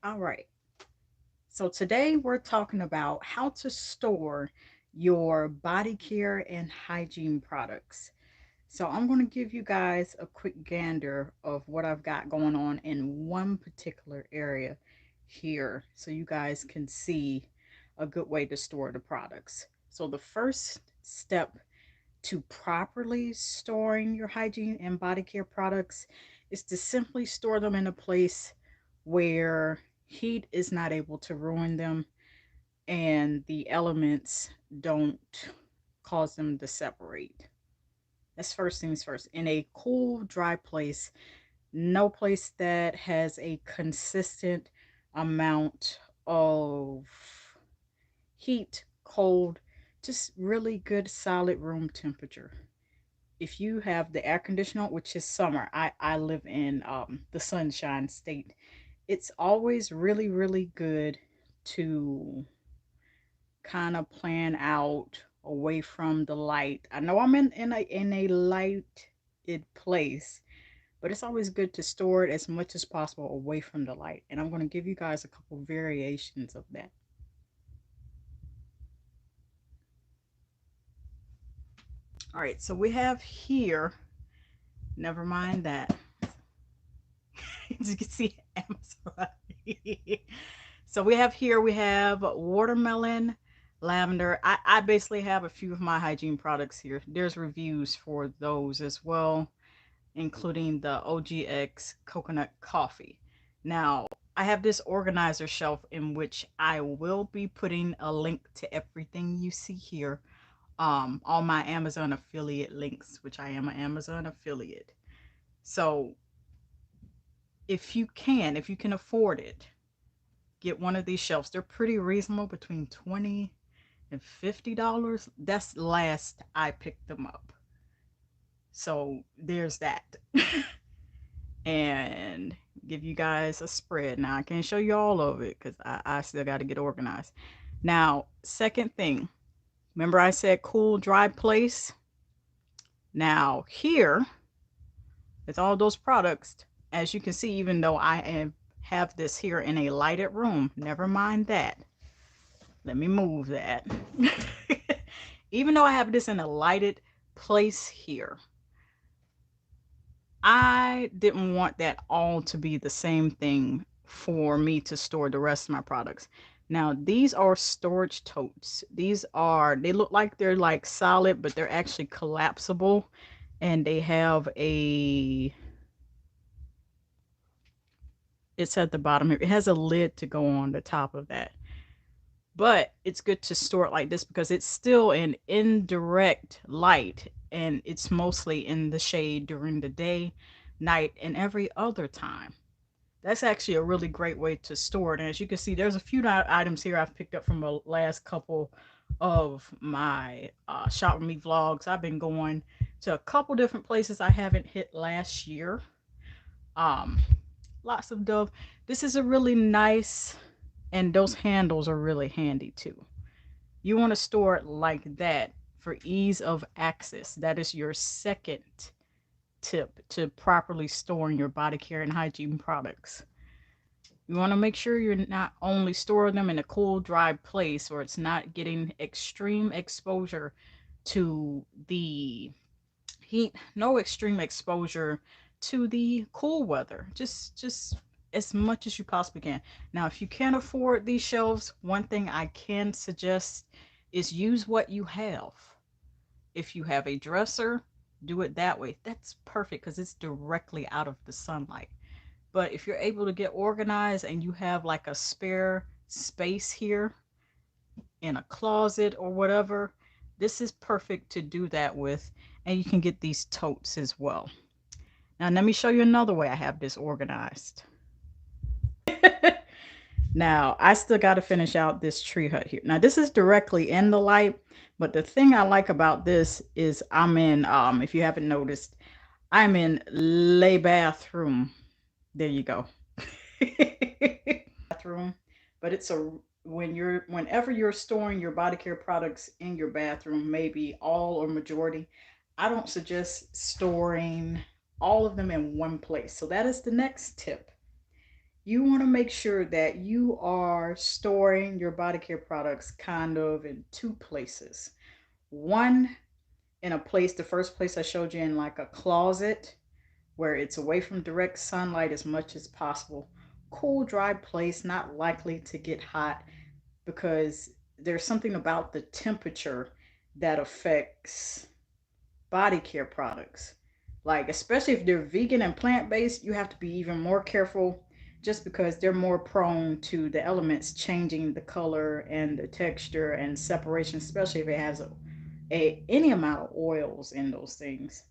All right. So today we're talking about how to store your body care and hygiene products. So I'm going to give you guys a quick gander of what I've got going on in one particular area here so you guys can see a good way to store the products. So the first step to properly storing your hygiene and body care products is to simply store them in a place where heat is not able to ruin them and the elements don't cause them to separate. That's first things first. In a cool, dry place, no place that has a consistent amount of heat, cold, just really good solid room temperature. If you have the air conditioner, which is summer, I live in the sunshine state. It's always really good to kind of plan out away from the light. I know I'm in a lighted place, but it's always good to store it as much as possible away from the light. And I'm going to give you guys a couple variations of that. All right, so we have here, never mind that. As you can see, Amazon. So we have watermelon, lavender. I basically have a few of my hygiene products here. There's reviews for those as well, including the OGX coconut coffee. Now, I have this organizer shelf in which I will be putting a link to everything you see here. All my Amazon affiliate links, which I am an Amazon affiliate. So if you can afford it, get one of these shelves. They're pretty reasonable, between $20 and $50. That's last I picked them up. So there's that. And give you guys a spread. Now I can't show you all of it because I still got to get organized. Now, second thing, remember I said cool, dry place? Now here, with all those products, as you can see, even though have this here in a lighted room, never mind that. Let me move that. Even though I have this in a lighted place here, I didn't want that all to be the same thing for me to store the rest of my products. Now, these are storage totes. They look like they're like solid, but they're actually collapsible. And they have it's at the bottom here. It has a lid to go on the top of that. But it's good to store it like this because it's still an indirect light and it's mostly in the shade during the day, night, and every other time. That's actually a really great way to store it. And as you can see, there's a few items here I've picked up from the last couple of my Shop With Me vlogs. I've been going to a couple different places I haven't hit last year. Um, Lots of Dove. This is a really nice, and those handles are really handy too. You want to store it like that for ease of access. That is your second tip to properly storing your body care and hygiene products. You want to make sure you're not only storing them in a cool, dry place where it's not getting extreme exposure to the heat, no extreme exposure to the cool weather. Just as much as you possibly can. Now, if you can't afford these shelves, one thing I can suggest is use what you have. If you have a dresser, do it that way. That's perfect because it's directly out of the sunlight. But if you're able to get organized and you have like a spare space here in a closet or whatever, this is perfect to do that with. And you can get these totes as well. Now, let me show you another way I have this organized. Now, I still got to finish out this tree hut here. Now, this is directly in the light, but the thing I like about this is I'm in, if you haven't noticed, I'm in lay bathroom. There you go. Bathroom, but it's a whenever you're storing your body care products in your bathroom, maybe all or majority, I don't suggest storing all of them in one place. So that is the next tip. You want to make sure that you are storing your body care products kind of in two places. One, in a place, the first place I showed you, in like a closet where it's away from direct sunlight as much as possible. Cool, dry place, not likely to get hot, because there's something about the temperature that affects body care products. Like, especially if they're vegan and plant based, you have to be even more careful, just because they're more prone to the elements changing the color and the texture and separation, especially if it has any amount of oils in those things.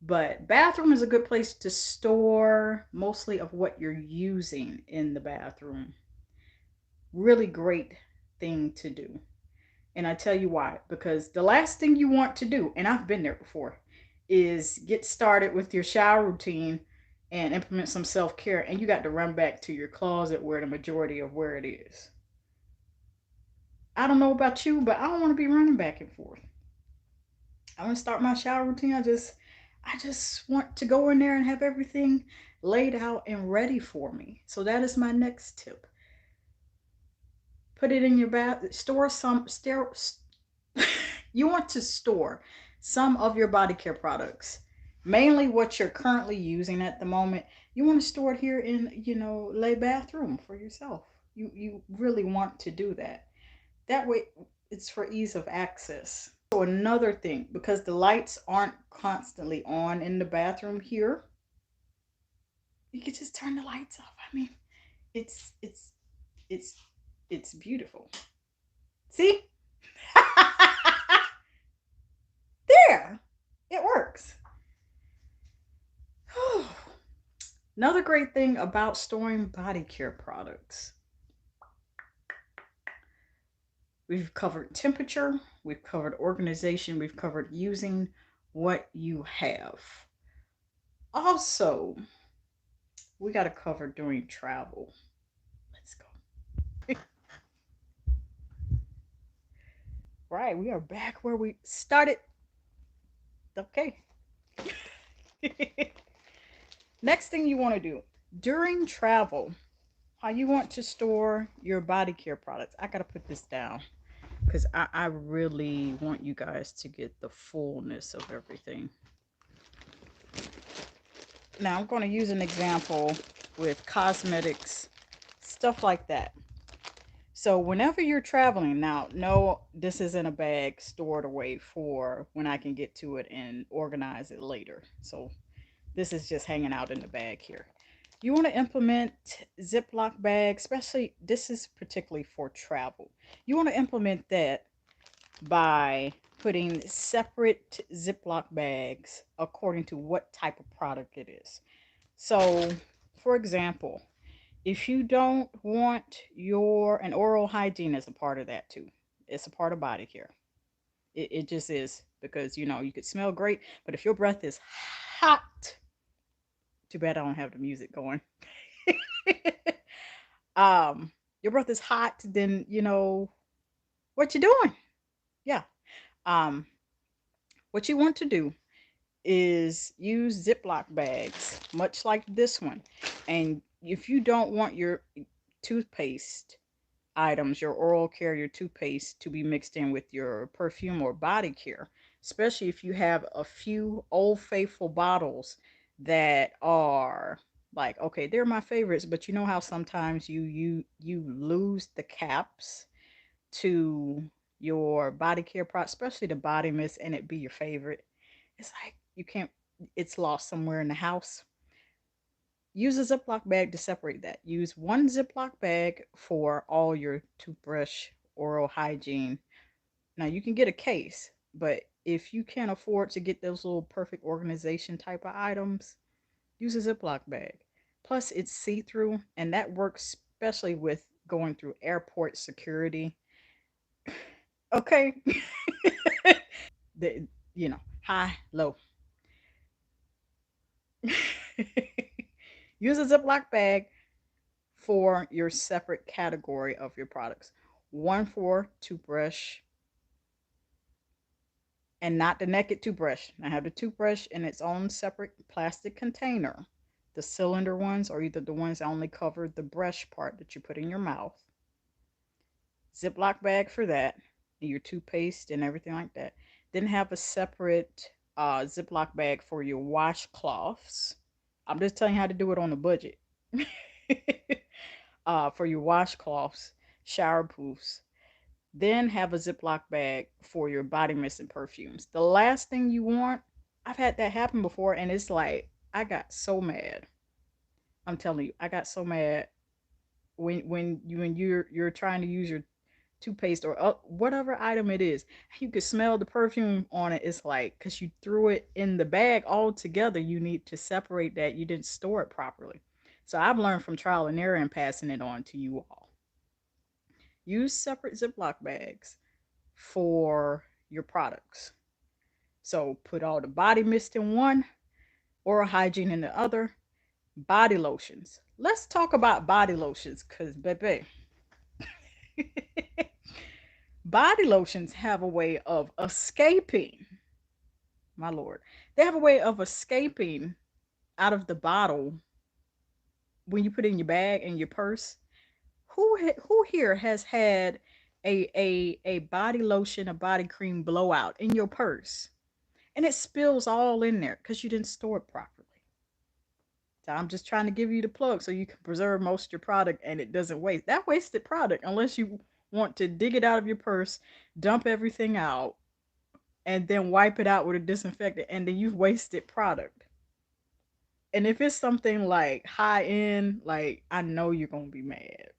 But bathroom is a good place to store mostly of what you're using in the bathroom. Really great thing to do. And I tell you why. Because the last thing you want to do, and I've been there before, is get started with your shower routine and implement some self care, and you got to run back to your closet where the majority of where it is. I don't know about you, but I don't want to be running back and forth. I want to start my shower routine. I just want to go in there and have everything laid out and ready for me. So that is my next tip. Put it in your bath. Store some. You want to store some of your body care products, mainly what you're currently using at the moment. You want to store it here in, lay bathroom for yourself. You really want to do that. That way, it's for ease of access. So another thing, because the lights aren't constantly on in the bathroom here, you could just turn the lights off. I mean, it's it's it's it's beautiful. See? There. It works. Another great thing about storing body care products. We've covered temperature, we've covered organization, we've covered using what you have. Also, we got to cover during travel. Let's go. Right, we are back where we started. Okay. Next thing you want to do during travel, how you want to store your body care products. I got to put this down because I really want you guys to get the fullness of everything. Now, I'm going to use an example with cosmetics, stuff like that. So whenever you're traveling, now, no, this isn't a bag stored away for when I can get to it and organize it later. So this is just hanging out in the bag here. You want to implement Ziploc bags, especially this is particularly for travel. You want to implement that by putting separate Ziploc bags according to what type of product it is. So, for example, if you don't want and oral hygiene is a part of that too. It's a part of body care. It just is, because you could smell great, but if your breath is hot, too bad I don't have the music going. Your breath is hot, then what you doing? Yeah. Um, what you want to do is use Ziploc bags, much like this one. And if you don't want your toothpaste items, your oral care, your toothpaste to be mixed in with your perfume or body care, especially if you have a few Old Faithful bottles that are like, okay, they're my favorites, but you know how sometimes you lose the caps to your body care product, especially the body mist, and it be your favorite. It's like you can't, it's lost somewhere in the house. Use a Ziploc bag to separate that. Use one Ziploc bag for all your toothbrush, oral hygiene. Now you can get a case, but if you can't afford to get those little perfect organization type of items, use a Ziploc bag. Plus, it's see through, and that works especially with going through airport security. Okay. High, low. Use a Ziploc bag for your separate category of your products. One for toothbrush, and not the naked toothbrush. I have the toothbrush in its own separate plastic container the cylinder ones, or either the ones that only cover the brush part that you put in your mouth. Ziploc bag for that, and your toothpaste and everything like that. Then have a separate Ziploc bag for your washcloths. I'm just telling you how to do it on a budget. For your washcloths, shower poofs. Then have a Ziploc bag for your body mist and perfumes. The last thing you want, I've had that happen before, and it's like I got so mad. I'm telling you, I got so mad when you're trying to use your toothpaste or whatever item it is. You could smell the perfume on it. It's like because you threw it in the bag all together. You need to separate that. You didn't store it properly. So I've learned from trial and error and passing it on to you all. Use separate Ziploc bags for your products. So put all the body mist in one, oral hygiene in the other, body lotions. Let's talk about body lotions because, baby, body lotions have a way of escaping, my lord. They have a way of escaping out of the bottle when you put it in your bag and your purse. Who here has had a body lotion, a body cream blowout in your purse and it spills all in there because you didn't store it properly? So I'm just trying to give you the plug so you can preserve most of your product and it doesn't waste. That wasted product unless you want to dig it out of your purse, dump everything out, and then wipe it out with a disinfectant, and then you've wasted product. And if it's something like high end, like I know you're gonna be mad.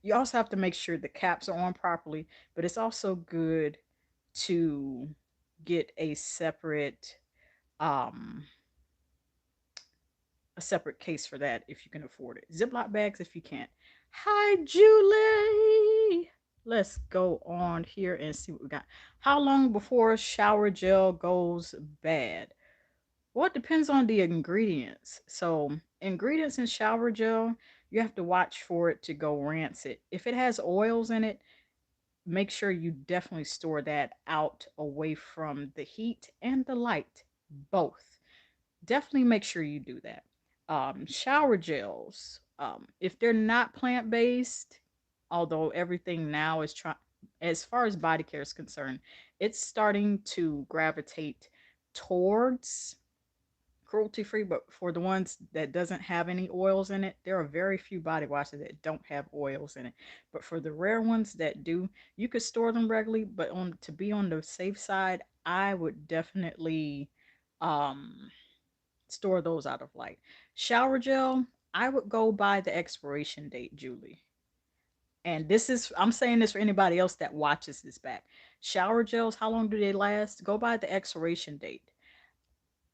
You also have to make sure the caps are on properly, but it's also good to get um a separate case for that if you can afford it. Ziploc bags if you can't. Hi, Julie. Let's go on here and see what we got. How long before shower gel goes bad? Well, it depends on the ingredients. So, ingredients in shower gel, you have to watch for it to go rancid. If it has oils in it, make sure you definitely store that out away from the heat and the light, both. Definitely make sure you do that. Shower gels, if they're not plant based, although everything now is trying, as far as body care is concerned, it's starting to gravitate towards cruelty free. But for the ones that doesn't have any oils in it, there are very few body washes that don't have oils in it. But for the rare ones that do, you could store them regularly, but on to be on the safe side, I would definitely um store those out of light. Shower gel, I would go by the expiration date, Julie. And this is, I'm saying this for anybody else that watches this back. Shower gels, how long do they last? Go by the expiration date.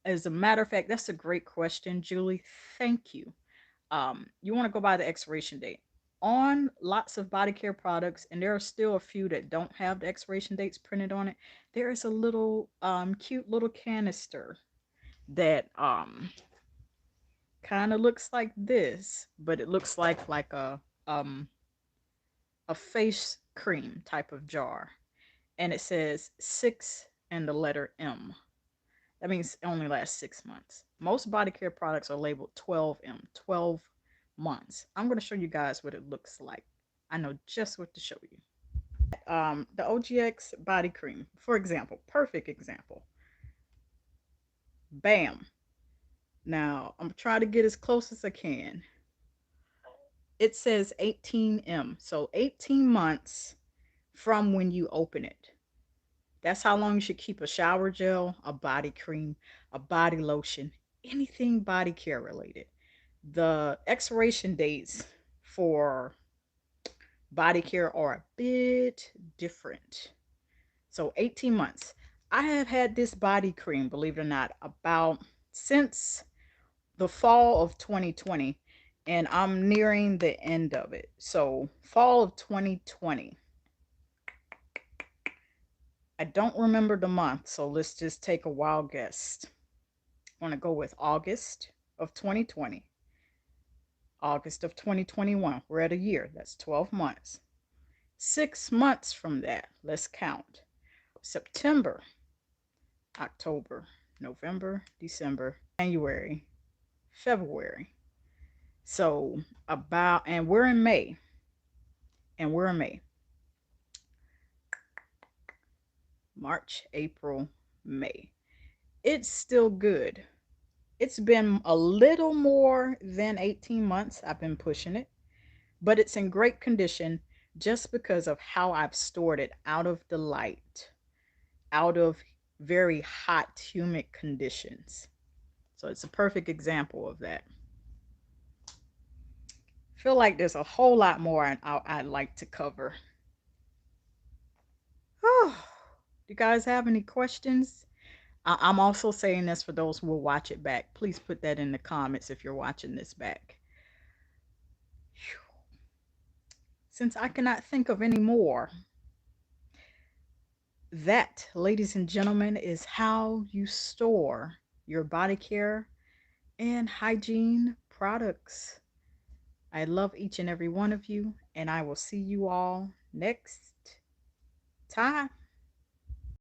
As a matter of fact, that's a great question, Julie. Thank you. You want to go by the expiration date. On lots of body care products, and there are still a few that don't have the expiration dates printed on it, there is a little cute little canister that kind of looks like this, but it looks like a face cream type of jar, and it says 6 and the letter M. That means it only lasts 6 months. Most body care products are labeled 12M, 12 months. I'm going to show you guys what it looks like. I know just what to show you. The OGX body cream, for example, perfect example. Bam. Now, I'm trying to get as close as I can. It says 18M, so 18 months from when you open it. That's how long you should keep a shower gel, a body cream, a body lotion, anything body care related. The expiration dates for body care are a bit different. So 18 months. I have had this body cream, believe it or not, about since the fall of 2020, and I'm nearing the end of it. So fall of 2020. I don't remember the month, so let's just take a wild guess. I want to go with August of 2020. August of 2021. We're at a year. That's 12 months. 6 months from that, let's count. September, October, November, December, January, February. So about, and we're in May, and we're in May, March, April, May. It's still good. It's been a little more than 18 months I've been pushing it, but it's in great condition just because of how I've stored it out of the light, out of very hot, humid conditions. So it's a perfect example of that. I feel like there's a whole lot more I'd like to cover. Oh, do you guys have any questions? I'm also saying this for those who will watch it back. Please put that in the comments if you're watching this back. Since I cannot think of any more, that, ladies and gentlemen, is how you store your body care and hygiene products. I love each and every one of you, and I will see you all next time.